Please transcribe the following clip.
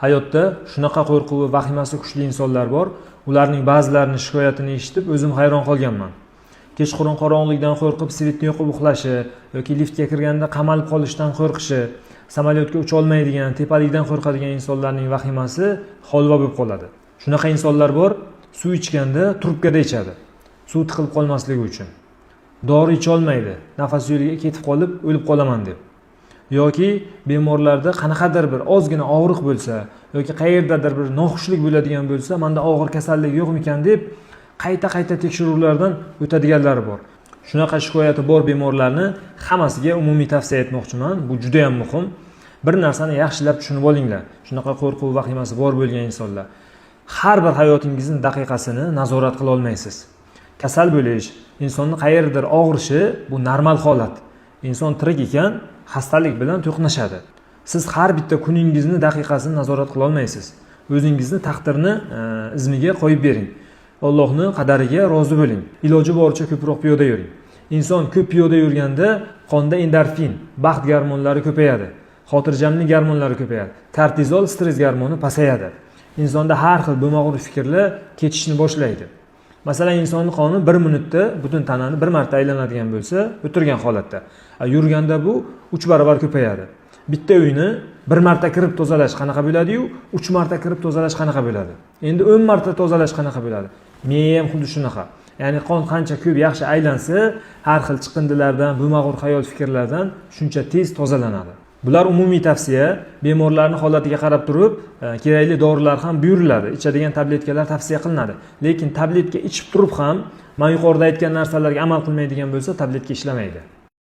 Hayotda shunaqa qo'rquv va vahimasi kuchli insonlar bor. Ularning ba'zilarining shikoyatini eshitib o'zim hayron qolganman. Kechqurun qorong'ulikdan qo'rqib, svetni yoqib uxlashi yoki liftga kirganda qamalib qolishdan qo'rqishi, samolyotga ucha olmaydigan, tepalikdan qo'rqadigan insonlarning vahimasi holva bo'lib qoladi. Shunaqa insonlar bor, suv ichganda trubkada ichadi. Suv tiqilib qolmasligi uchun. Dori icha olmaydi, nafas yo'liga ketib qolib, o'lib qolaman deb. Yoki bemorlarda qanaqadir bir ozgina og'riq bo'lsa yoki qayerdadir bir noxushlik bo'ladigan bo'lsa, menda og'ir kasallik yo'qmikan deb qayta tekshiruvlardan o'tadiganlar bor. Shunaqa shikoyati bor bemorlarni hammasiga umumiy tavsiya etmoqchiman. Bu juda ham muhim. Bir narsani yaxshilab tushunib olinglar. Shunaqa qo'rquv vahimasi bor bo'lgan insonlar. Har bir hayotingizning daqiqasini nazorat qila olmaysiz. Kasal bo'lish, insonni qayerdir og'rishi bu normal holat. Inson tirik ekan, xastalik bilan to'qnashadi. Siz har bitta kuningizni, daqiqasini nazorat qila olmaysiz. O'zingizni taqdirni izmiga qo'yib bering. Allohning qadariga rozi bo'ling. Iloji boricha ko'proq piyoda yuring. Inson ko'p piyoda yurganda qonda endorfin, baxt gormonlari ko'payadi. Xotirjamlik gormonlari ko'payadi. Kortizol, stress gormoni pasayadi. Insonda har xil bo'lmag'ur fikrlar ketishni boshlaydi. Masalan, insonning qoni 1 minutda butun tanani 1 marta aylanadigan bo'lsa, o'tirgan holatda. Yurganda bu 3 barobar ko'payadi. Bitta uyni 1 marta kirib tozalash qanaqa bo'ladi-yu, 3 marta kirib tozalash qanaqa bo'ladi? Endi 10 marta tozalash qanaqa bo'ladi? Miya ham xuddi shunaqa. Ya'ni qon qancha ko'p yaxshi aylansa, har xil chiqindilardan, bo'lmag'ur xayol fikrlardan shuncha tez tozalanadi. Bular umumiy tavsiya. Bemorlarning holatiga qarab turib, kerakli dorilar ham buyuriladi. Ichadigan tabletkalar tavsiya qilinadi. Lekin tabletka ichib turib ham, men yuqorida aytgan narsalarga amal qilmaydigan bo'lsa, tabletka ishlamaydi.